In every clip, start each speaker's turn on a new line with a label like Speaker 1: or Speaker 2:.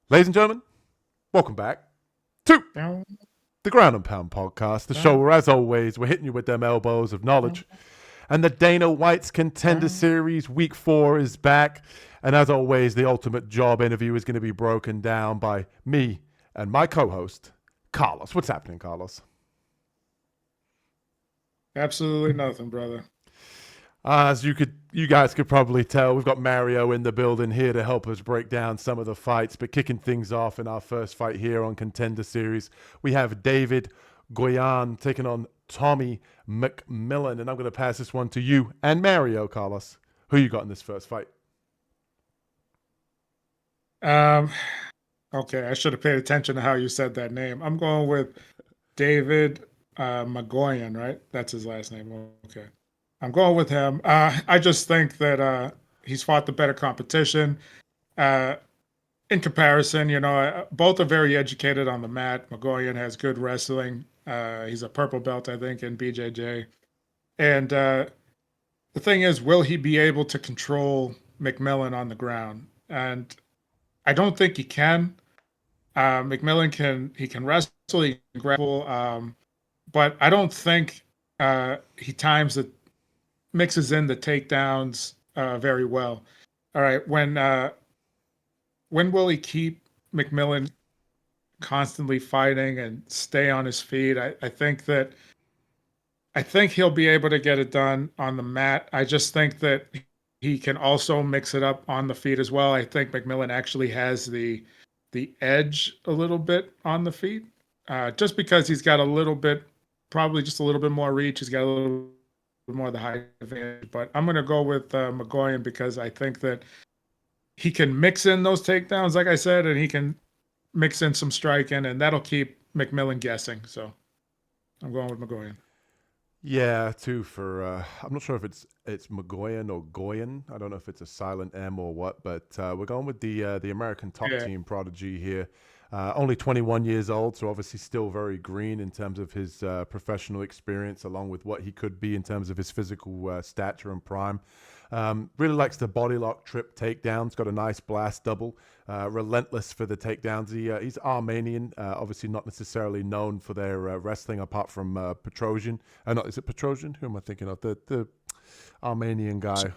Speaker 1: Ladies and gentlemen, welcome back to the Ground and Pound podcast, the show where, as always, we're hitting you with them elbows of knowledge. And the Dana White's Contender Series Week 4 is back. And as always, the ultimate job interview is going to be broken down by me and my co-host, Carlos. What's happening, Carlos?
Speaker 2: Absolutely nothing, brother.
Speaker 1: As you guys could probably tell, we've got Mario in the building here to help us break down some of the fights. But kicking things off in our first fight here on Contender Series, we have David Goyan taking on Tommy McMillan, and I'm going to pass this one to you and Mario. Carlos, who you got in this first fight?
Speaker 2: Um, okay, I should have paid attention to how you said that name. I'm going with David Magoyan, right? That's his last name. Okay. I'm going with him. I just think that he's fought the better competition. Uh, in comparison, both are very educated on the mat. Magoyan has good wrestling. He's a purple belt, I think, in BJJ. And the thing is, will he be able to control McMillan on the ground? And I don't think he can. McMillan can wrestle, he can grapple, but I don't think he times it mixes in the takedowns very well. All right, when will he keep McMillan constantly fighting and stay on his feet? I think he'll be able to get it done on the mat. I just think that he can also mix it up on the feet as well. I think McMillan actually has the edge a little bit on the feet, just because he's got a little bit, probably just a little bit more reach. He's got a little bit more of the height advantage. But I'm going to go with Magoyan because I think that he can mix in those takedowns, like I said, and he can mix in some striking, and that'll keep McMillan guessing. So I'm going with Magoyan.
Speaker 1: Yeah, too. For I'm not sure if it's Magoyan or Goyan. I don't know if it's a silent M or what, but we're going with the American top
Speaker 2: Yeah.
Speaker 1: team prodigy here. Only 21 years old, so obviously still very green in terms of his professional experience, along with what he could be in terms of his physical stature and prime. Really likes the body lock trip takedowns. Got a nice blast double. Relentless for the takedowns. He's Armenian. Obviously not necessarily known for their wrestling, apart from Petrosian. Not is it Petrosian? Who am I thinking of? The Armenian guy.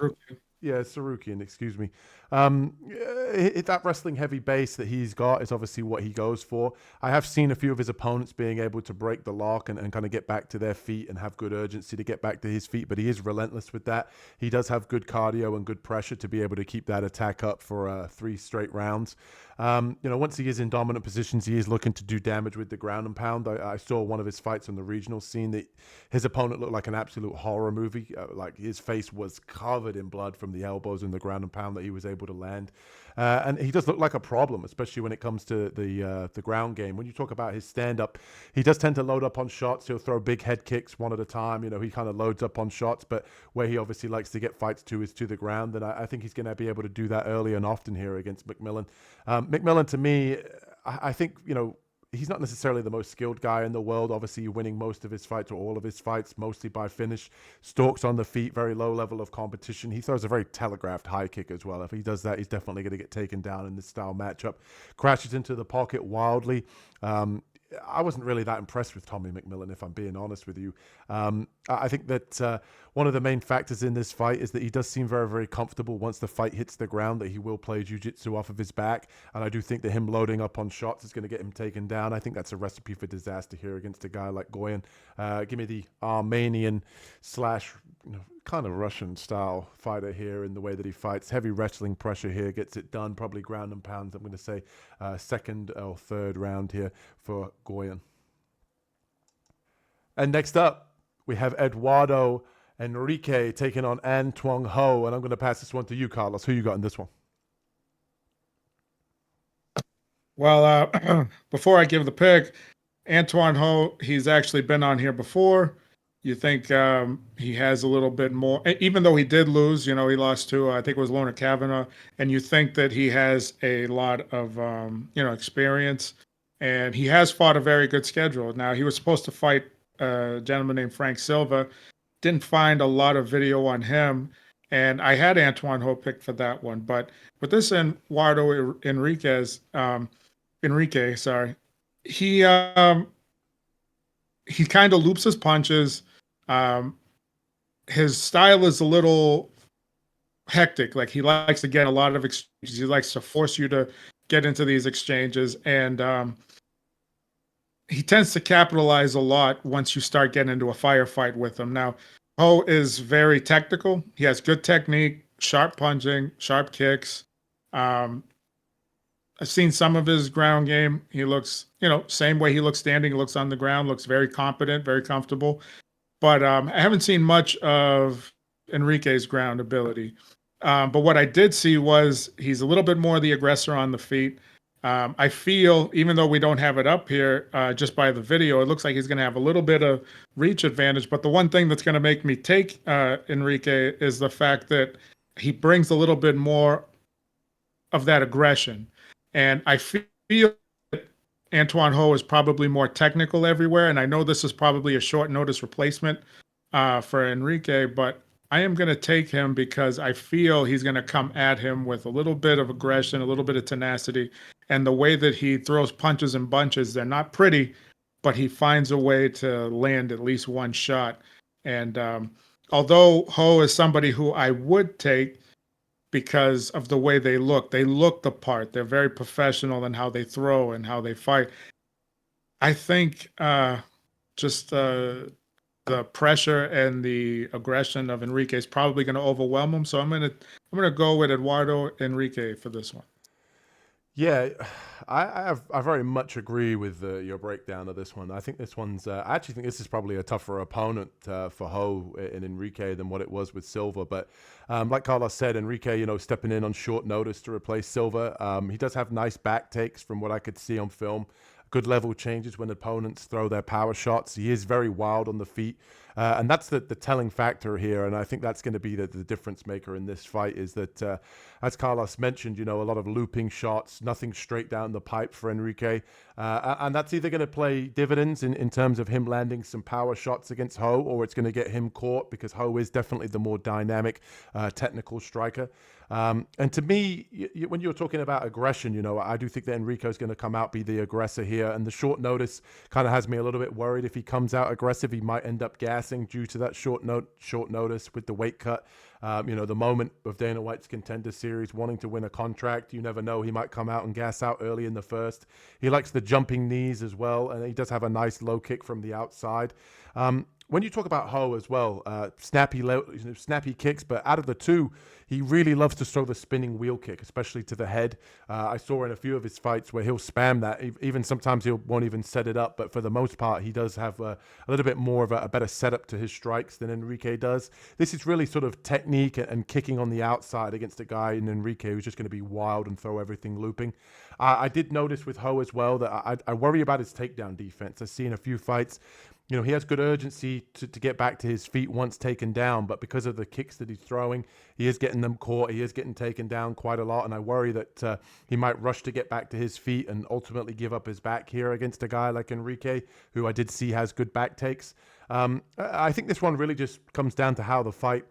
Speaker 1: Yeah, Sarukian, excuse me. That wrestling heavy base that he's got is obviously what he goes for. I have seen a few of his opponents being able to break the lock and kind of get back to their feet and have good urgency to get back to his feet, but he is relentless with that. He does have good cardio and good pressure to be able to keep that attack up for 3 straight rounds. Once he is in dominant positions, he is looking to do damage with the ground and pound. I saw one of his fights on the regional scene that his opponent looked like an absolute horror movie. Like his face was covered in blood from the elbows and the ground and pound that he was able to land. And he does look like a problem, especially when it comes to the ground game. When you talk about his stand up, he does tend to load up on shots. He'll throw big head kicks one at a time. He kind of loads up on shots, but where he obviously likes to get fights to is to the ground. And I think he's going to be able to do that early and often here against McMillan. McMillan, to me, I think, he's not necessarily the most skilled guy in the world. Obviously, winning most of his fights or all of his fights, mostly by finish. Stalks on the feet, very low level of competition. He throws a very telegraphed high kick as well. If he does that, he's definitely going to get taken down in this style matchup. Crashes into the pocket wildly. I wasn't really that impressed with Tommy McMillan, if I'm being honest with you. I think that one of the main factors in this fight is that he does seem very, very comfortable once the fight hits the ground, that he will play jiu-jitsu off of his back. And I do think that him loading up on shots is going to get him taken down. I think that's a recipe for disaster here against a guy like Goyan. Give me the Armenian slash kind of Russian style fighter here in the way that he fights. Heavy wrestling pressure here, gets it done. Probably ground and pounds. I'm going to say second or third round here for Goyan. And next up, we have Eduardo Enrique taking on Antoine Ho. And I'm going to pass this one to you, Carlos. Who you got in this one?
Speaker 2: Well, before I give the pick, Antoine Ho, he's actually been on here before. You think he has a little bit more, even though he did lose, he lost to, I think it was Lorna Kavanaugh, and you think that he has a lot of, experience, and he has fought a very good schedule. Now, he was supposed to fight a gentleman named Frank Silva. Didn't find a lot of video on him. and I had Antoine Ho picked for that one. But with this Eduardo Enrique, sorry, he um, he kind of loops his punches. Um, his style is a little hectic. Like he likes to get a lot of exchanges. He likes to force you to get into these exchanges, and he tends to capitalize a lot once you start getting into a firefight with him. Now, Ho is very technical. He has good technique, sharp punching, sharp kicks. Um, I've seen some of his ground game. He looks, same way he looks standing. He looks on the ground. Looks very competent, very comfortable. But I haven't seen much of Enrique's ground ability. But what I did see was he's a little bit more the aggressor on the feet. I feel, even though we don't have it up here, just by the video, it looks like he's going to have a little bit of reach advantage. But the one thing that's going to make me take Enrique is the fact that he brings a little bit more of that aggression. And I feel Antoine Ho is probably more technical everywhere. And I know this is probably a short notice replacement for Enrique, but I am going to take him because I feel he's going to come at him with a little bit of aggression, a little bit of tenacity. And the way that he throws punches and bunches, they're not pretty, but he finds a way to land at least one shot. And although Ho is somebody who I would take, because of the way they look. They look the part. They're very professional in how they throw and how they fight. I think just the pressure and the aggression of Enrique is probably going to overwhelm him. So I'm gonna go with Eduardo Enrique for this one.
Speaker 1: Yeah, I very much agree with your breakdown of this one. I think this one's. I actually think this is probably a tougher opponent for Ho in Enrique than what it was with Silva. But like Carlos said, Enrique, stepping in on short notice to replace Silva. He does have nice back takes from what I could see on film. Good level changes when opponents throw their power shots. He is very wild on the feet. And that's the telling factor here. And I think that's going to be the difference maker in this fight is that, as Carlos mentioned, a lot of looping shots, nothing straight down the pipe for Enrique. And that's either going to play dividends in terms of him landing some power shots against Ho, or it's going to get him caught because Ho is definitely the more dynamic, technical striker. And to me, when you're talking about aggression, I do think that Enrico's going to come out, be the aggressor here. And the short notice kind of has me a little bit worried. If he comes out aggressive, he might end up gassing due to that short notice with the weight cut. The moment of Dana White's Contender Series, wanting to win a contract, you never know. He might come out and gas out early in the first. He likes the jumping knees as well, and he does have a nice low kick from the outside. When you talk about Ho as well, snappy kicks, but out of the two, he really loves to throw the spinning wheel kick, especially to the head. I saw in a few of his fights where he'll spam that. Even sometimes he won't even set it up, but for the most part, he does have a little bit more of a better setup to his strikes than Enrique does. This is really sort of technique and kicking on the outside against a guy in Enrique who's just going to be wild and throw everything looping. I did notice with Ho as well that I worry about his takedown defense. I've seen a few fights. He has good urgency to get back to his feet once taken down, but because of the kicks that he's throwing, he is getting them caught. He is getting taken down quite a lot, and I worry that he might rush to get back to his feet and ultimately give up his back here against a guy like Enrique, who I did see has good back takes. I think this one really just comes down to how the fight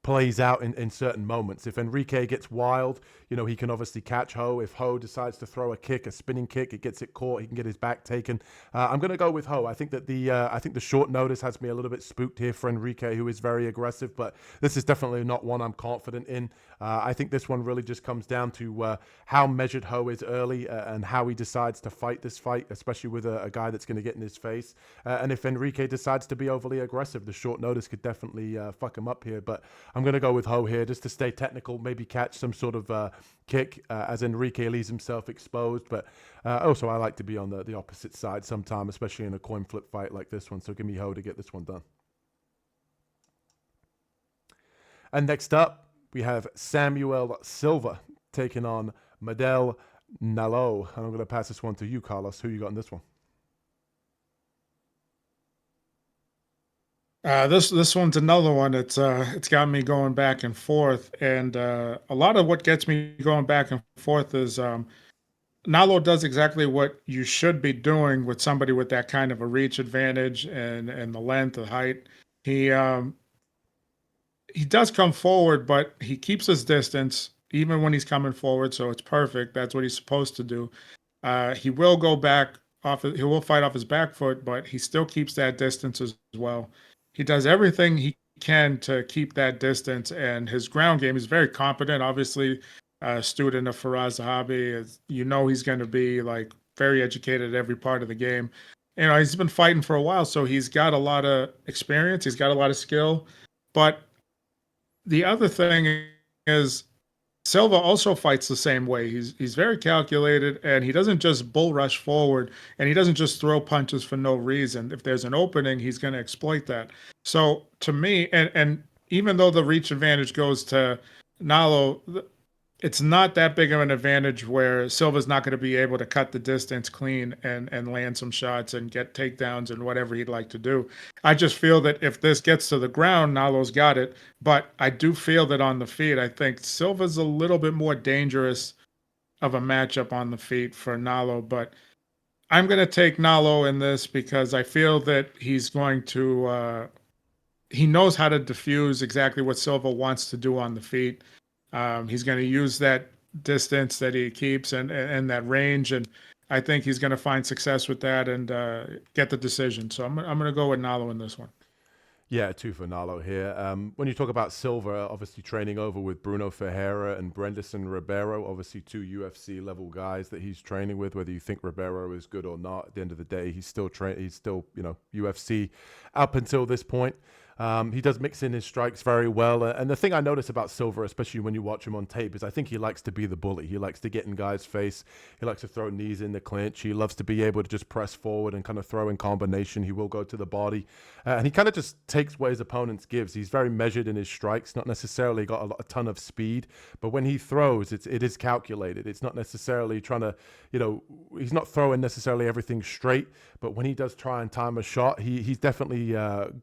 Speaker 1: plays out in certain moments. If Enrique gets wild, he can obviously catch Ho. If Ho decides to throw a kick, a spinning kick, it gets it caught, he can get his back taken. I'm going to go with Ho. I think that the short notice has me a little bit spooked here for Enrique, who is very aggressive, but this is definitely not one I'm confident in. I think this one really just comes down to how measured Ho is early and how he decides to fight this fight, especially with a guy that's going to get in his face. And if Enrique decides to be overly aggressive, the short notice could definitely fuck him up here. But I'm going to go with Ho here just to stay technical, maybe catch some sort of kick as Enrique leaves himself exposed. But also, I like to be on the opposite side sometime, especially in a coin flip fight like this one. So give me Ho to get this one done. And next up, we have Samuel Silva taking on Medel Nalo. And I'm going to pass this one to you, Carlos. Who you got in this one?
Speaker 2: This one's another one. It's got me going back and forth, and a lot of what gets me going back and forth is Nalo does exactly what you should be doing with somebody with that kind of a reach advantage and the length, the height. He he does come forward, but he keeps his distance even when he's coming forward, so it's perfect. That's what he's supposed to do. He will go back off. He will fight off his back foot, but he still keeps that distance as well. He does everything he can to keep that distance, and his ground game is very competent. Obviously, student of Faraz Zahabi, he's going to be like very educated at every part of the game. He's been fighting for a while, so he's got a lot of experience. He's got a lot of skill, but the other thing is Silva also fights the same way. He's very calculated, and he doesn't just bull rush forward, and he doesn't just throw punches for no reason. If there's an opening, he's going to exploit that. So to me, and even though the reach advantage goes to Nalo, it's not that big of an advantage where Silva's not going to be able to cut the distance clean and land some shots and get takedowns and whatever he'd like to do. I just feel that if this gets to the ground, Nalo's got it. But I do feel that on the feet, I think Silva's a little bit more dangerous of a matchup on the feet for Nalo. But I'm going to take Nalo in this because I feel that he's going to, he knows how to diffuse exactly what Silva wants to do on the feet. He's going to use that distance that he keeps and that range, and I think he's going to find success with that and get the decision. So I'm going to go with Nalo in this one.
Speaker 1: Yeah, two for Nalo here. When you talk about Silva, obviously training over with Bruno Ferreira and Brenderson Ribeiro, obviously two UFC level guys that he's training with. Whether you think Ribeiro is good or not, at the end of the day, he's still UFC up until this point. He does mix in his strikes very well. And the thing I notice about Silva, especially when you watch him on tape, is I think he likes to be the bully. He likes to get in guys' face. He likes to throw knees in the clinch. He loves to be able to just press forward and kind of throw in combination. He will go to the body. And he kind of just takes what his opponents gives. He's very measured in his strikes, not necessarily got a ton of speed. But when he throws, it is calculated. It's not necessarily trying to, he's not throwing necessarily everything straight. But when he does try and time a shot, he's definitely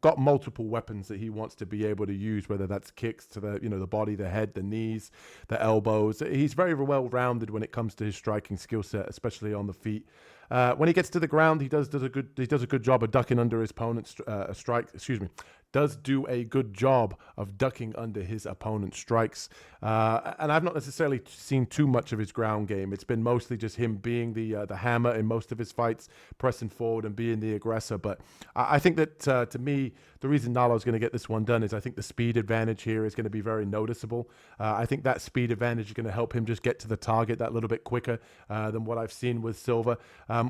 Speaker 1: got multiple weapons that he wants to be able to use, whether that's kicks to the body, the head, the knees, the elbows. He's very well rounded when it comes to his striking skill set, especially on the feet. When he gets to the ground, he does a good job of ducking under his opponent's strike. Excuse me. Does do a good job of ducking under his opponent's strikes. And I've not necessarily seen too much of his ground game. It's been mostly just him being the hammer in most of his fights, pressing forward and being the aggressor. But I think that, to me, the reason Nalo's going to get this one done is I think the speed advantage here is going to be very noticeable. I think that speed advantage is going to help him just get to the target that little bit quicker than what I've seen with Silva.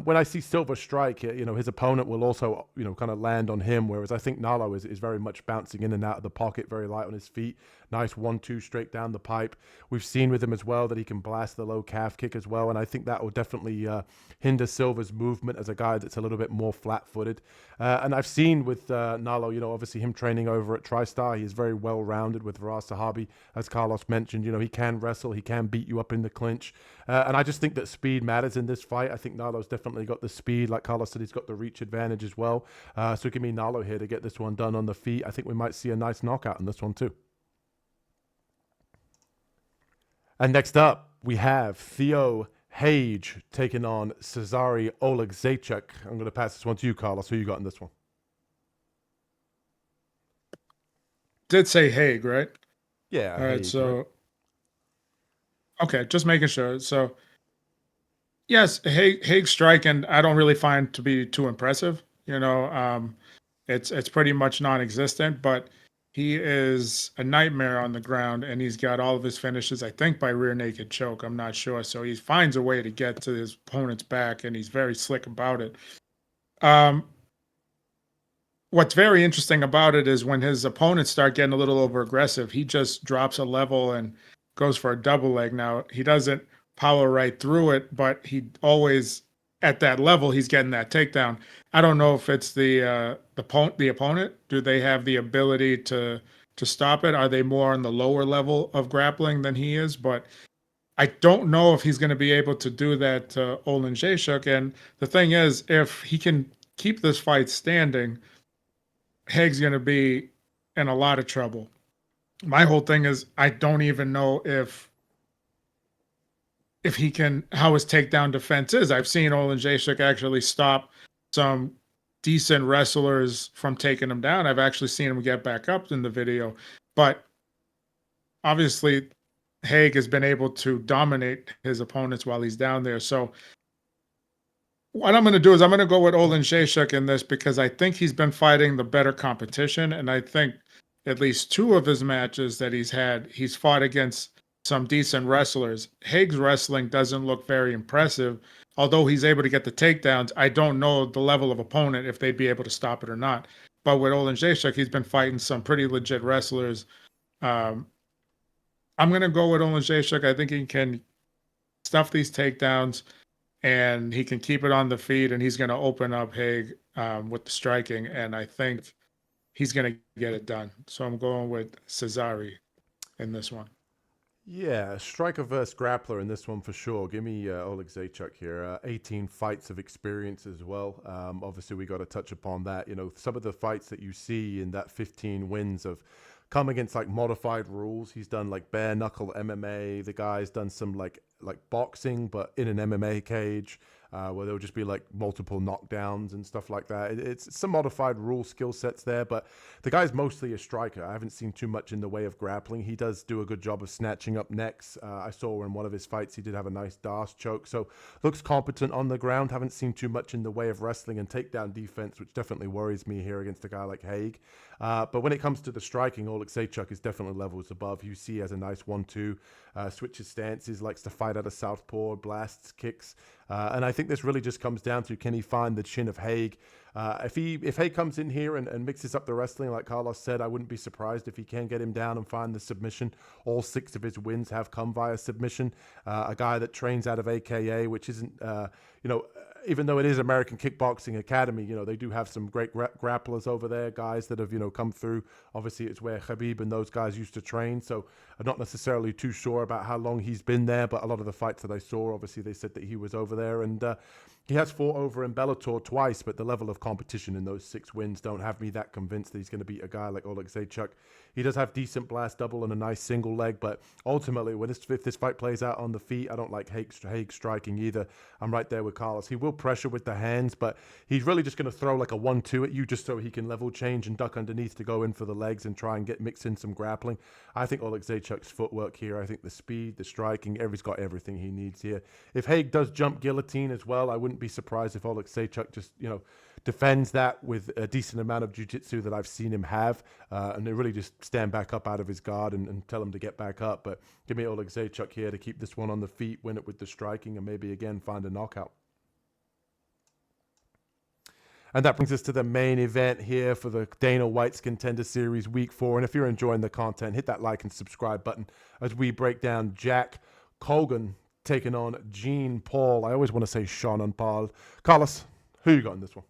Speaker 1: When I see Silva strike, his opponent will also, kind of land on him, whereas I think Nalo is very much bouncing in and out of the pocket, very light on his feet. Nice 1-2 straight down the pipe. We've seen with him as well that he can blast the low calf kick as well, and I think that will definitely hinder Silva's movement as a guy that's a little bit more flat-footed. And I've seen with Nalo, obviously him training over at TriStar, he is very well-rounded with Faraz Zahabi. As Carlos mentioned, he can wrestle, he can beat you up in the clinch. And I just think that speed matters in this fight. I think Nalo's definitely got the speed. Like Carlos said, he's got the reach advantage as well. So give me Nalo here to get this one done on the feet. I think we might see a nice knockout in this one too. And next up, we have Theo Hage taking on Cezary Oleksiejczuk. I'm going to pass this one to you, Carlos. Who you got in this one?
Speaker 2: Did say Hague, right?
Speaker 1: Yeah,
Speaker 2: All right.
Speaker 1: Hage,
Speaker 2: So,
Speaker 1: right?
Speaker 2: okay, just making sure. So, yes, Hague striking, I don't really find to be too impressive. It's pretty much non-existent, but he is a nightmare on the ground, and he's got all of his finishes, I think, by rear naked choke. I'm not sure. So he finds a way to get to his opponent's back, and he's very slick about it. What's very interesting about it is when his opponents start getting a little over aggressive, he just drops a level and goes for a double leg. Now, he doesn't power right through it, but he always at that level he's getting that takedown. I don't know if it's the opponent. Do they have the ability to stop it? Are they more on the lower level of grappling than he is? But I don't know if he's going to be able to do that to Olin Jashuk. And the thing is, if he can keep this fight standing, Hague's going to be in a lot of trouble. My whole thing is I don't even know if he can, how his takedown defense is. I've seen Olin Jashuk actually stop some decent wrestlers from taking him down. I've actually seen him get back up in the video. But obviously, Haig has been able to dominate his opponents while he's down there. So what I'm going to do is I'm going to go with Olin Jacek in this because I think he's been fighting the better competition, and I think at least two of his matches that he's had, he's fought against some decent wrestlers. Haig's wrestling doesn't look very impressive, although he's able to get the takedowns. I don't know the level of opponent if they'd be able to stop it or not. But with Olin Jacek, he's been fighting some pretty legit wrestlers. Um, I'm going to go with Olin Jacek. I think he can stuff these takedowns and he can keep it on the feet, and he's going to open up Haig with the striking, and I think he's going to get it done. So I'm going with Cesare in this one.
Speaker 1: Yeah, striker versus grappler in this one for sure. Give me Oleg Zaychuk here. 18 fights of experience as well. Obviously, we got to touch upon that. You know, some of the fights that you see in that 15 wins of come against like modified rules. He's done like bare knuckle MMA. The guy's done some like boxing, but in an MMA cage. Where there'll just be like multiple knockdowns and stuff like that. It's some modified rule skill sets there, but the guy's mostly a striker. I haven't seen too much in the way of grappling. He does do a good job of snatching up necks. I saw in one of his fights he did have a nice Darce choke, so looks competent on the ground. Haven't seen too much in the way of wrestling and takedown defense, which definitely worries me here against a guy like Haig. But when it comes to the striking, Oleg Seychuk is definitely levels above. You see, he has a nice 1-2, switches stances, likes to fight out of southpaw, blasts, kicks. And I think this really just comes down to can he find the chin of Haig? If Haig comes in here and mixes up the wrestling, like Carlos said, I wouldn't be surprised if he can get him down and find the submission. All 6 of his wins have come via submission. A guy that trains out of AKA, which isn't, even though it is American Kickboxing Academy, they do have some great grapplers over there, guys that have, come through. Obviously, it's where Khabib and those guys used to train. So I'm not necessarily too sure about how long he's been there, but a lot of the fights that I saw, obviously, they said that he was over there. And he has fought over in Bellator twice, but the level of competition in those 6 wins don't have me that convinced that he's going to beat a guy like Oleg Zaychuk. He does have decent blast double and a nice single leg, but ultimately, if this fight plays out on the feet, I don't like Haig striking either. I'm right there with Carlos. He will pressure with the hands, but he's really just going to throw like a 1-2 at you just so he can level change and duck underneath to go in for the legs and try and mix in some grappling. I think Oleg Zaychuk's footwork here, I think the speed, the striking, he's got everything he needs here. If Haig does jump guillotine as well, I wouldn't be surprised if Oleg Zaychuk just, defends that with a decent amount of jiu-jitsu that I've seen him have, and they really just stand back up out of his guard and tell him to get back up. But give me Oleg Zaychuk here to keep this one on the feet, win it with the striking, and maybe again find a knockout. And that brings us to the main event here for the Dana White's Contender Series Week 4. And if you're enjoying the content, hit that like and subscribe button as we break down Jack Colgan taking on Jean Paul. I always want to say Sean and Paul. Carlos, who you got in this one?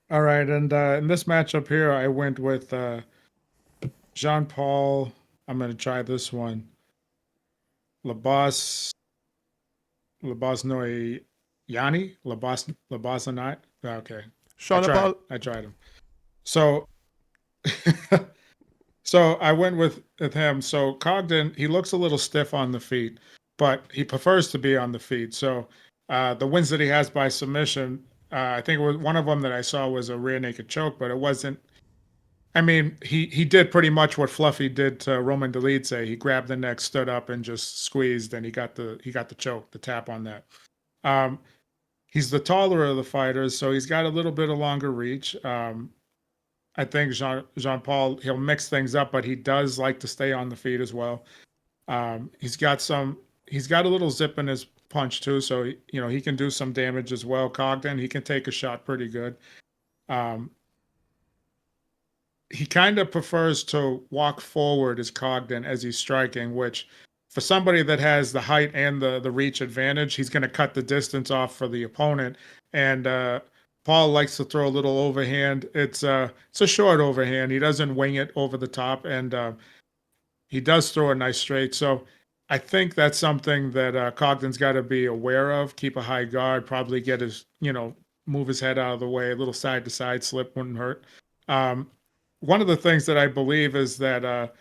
Speaker 2: All right, and in this matchup here, I went with Jean Paul. I'm going to try this one. Labas Noy Yanni? Labas. Okay.
Speaker 1: Sean and Paul.
Speaker 2: I tried him. So so I went with him. So Cogden, he looks a little stiff on the feet, but he prefers to be on the feet. So the wins that he has by submission, I think it was one of them that I saw was a rear naked choke, but it wasn't. I mean, he did pretty much what Fluffy did to Roman Dolidze. He grabbed the neck, stood up, and just squeezed, and he got the choke, the tap on that. Um, he's the taller of the fighters, so he's got a little bit of longer reach. I think Jean Paul, he'll mix things up, but he does like to stay on the feet as well. He's got a little zip in his punch too, so he can do some damage as well. Cogden, he can take a shot pretty good. He kind of prefers to walk forward as Cogden as he's striking, which for somebody that has the height and the reach advantage, he's going to cut the distance off for the opponent. And Paul likes to throw a little overhand. It's a short overhand. He doesn't wing it over the top, and he does throw a nice straight. So I think that's something that Cogden's got to be aware of. Keep a high guard. Probably get his move his head out of the way. A little side to side slip wouldn't hurt. One of the things that I believe is that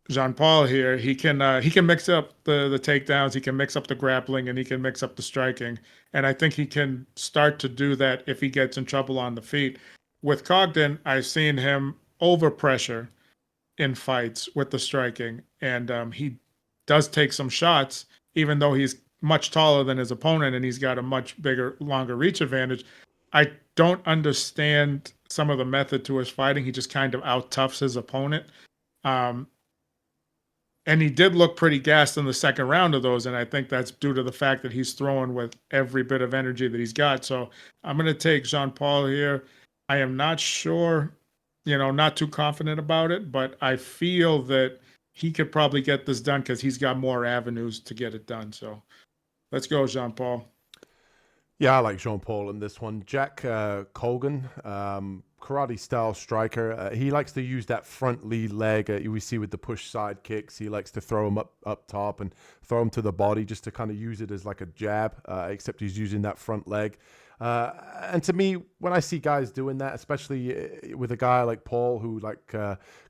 Speaker 2: Jean Paul here, he can mix up the takedowns, he can mix up the grappling, and he can mix up the striking. And I think he can start to do that if he gets in trouble on the feet. With Cogden, I've seen him over pressure in fights with the striking, and he does take some shots, even though he's much taller than his opponent and he's got a much bigger, longer reach advantage. I don't understand some of the method to his fighting. He just kind of out toughs his opponent. Um, and he did look pretty gassed in the second round of those, and I think that's due to the fact that he's throwing with every bit of energy that he's got. So I'm going to take Jean Paul here. I am not sure, not too confident about it, but I feel that he could probably get this done because he's got more avenues to get it done. So let's go, Jean Paul.
Speaker 1: Yeah, I like Jean Paul in this one. Jack Colgan, karate style striker. He likes to use that front lead leg. We see with the push side kicks. He likes to throw him up top and throw him to the body just to kind of use it as like a jab, except he's using that front leg. And to me, when I see guys doing that, especially with a guy like Paul, who, like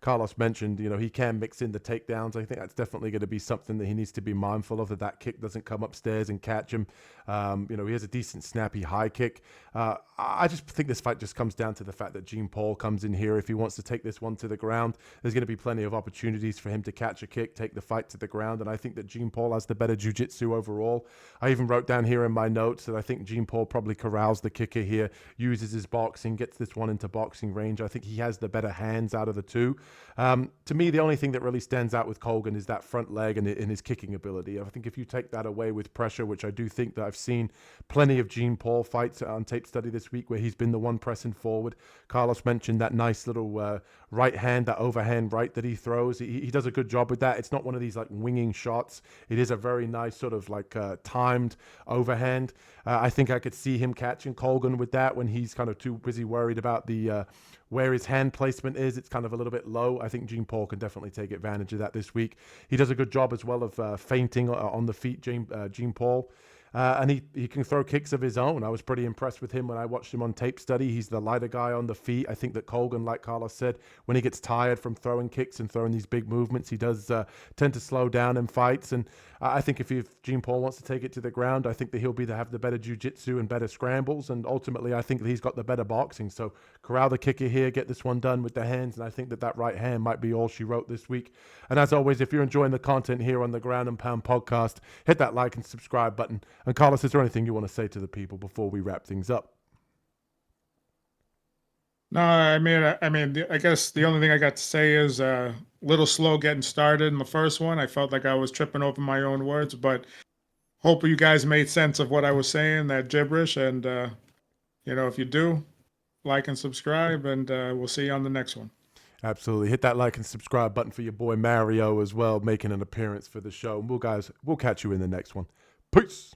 Speaker 1: Carlos mentioned, he can mix in the takedowns. I think that's definitely going to be something that he needs to be mindful of, that kick doesn't come upstairs and catch him. He has a decent snappy high kick. I just think this fight just comes down to the fact that Jean Paul comes in here. If he wants to take this one to the ground, there's going to be plenty of opportunities for him to catch a kick, take the fight to the ground. And I think that Jean Paul has the better jiu-jitsu overall. I even wrote down here in my notes that I think Jean Paul probably corrals the kicker here, uses his boxing, gets this one into boxing range. I think he has the better hands out of the two. To me, the only thing that really stands out with Colgan is that front leg and his kicking ability. I think if you take that away with pressure, which I do think that I've seen plenty of Jean Paul fights on tape study this week where he's been the one pressing forward. Carlos mentioned that nice little right hand, that overhand right that he throws. He does a good job with that. It's not one of these like winging shots. It is a very nice sort of like timed overhand. I think I could see him catching Colgan with that when he's kind of too busy worried about the where his hand placement is. It's kind of a little bit low. I think Jean Paul can definitely take advantage of that this week. He does a good job as well of feinting on the feet, Jean Paul. And he can throw kicks of his own. I was pretty impressed with him when I watched him on tape study. He's the lighter guy on the feet. I think that Colgan, like Carlos said, when he gets tired from throwing kicks and throwing these big movements, he does tend to slow down in fights. And I think if Jean Paul wants to take it to the ground, I think that he'll have the better jiu-jitsu and better scrambles. And ultimately, I think that he's got the better boxing. So corral the kicker here, get this one done with the hands. And I think that right hand might be all she wrote this week. And as always, if you're enjoying the content here on the Ground and Pound podcast, hit that like and subscribe button. And Carlos, is there anything you want to say to the people before we wrap things up?
Speaker 2: No, I guess the only thing I got to say is a little slow getting started in the first one. I felt like I was tripping over my own words, but hope you guys made sense of what I was saying, that gibberish. And, if you do, like and subscribe, and we'll see you on the next one.
Speaker 1: Absolutely. Hit that like and subscribe button for your boy Mario as well, making an appearance for the show. And we'll catch you in the next one. Peace.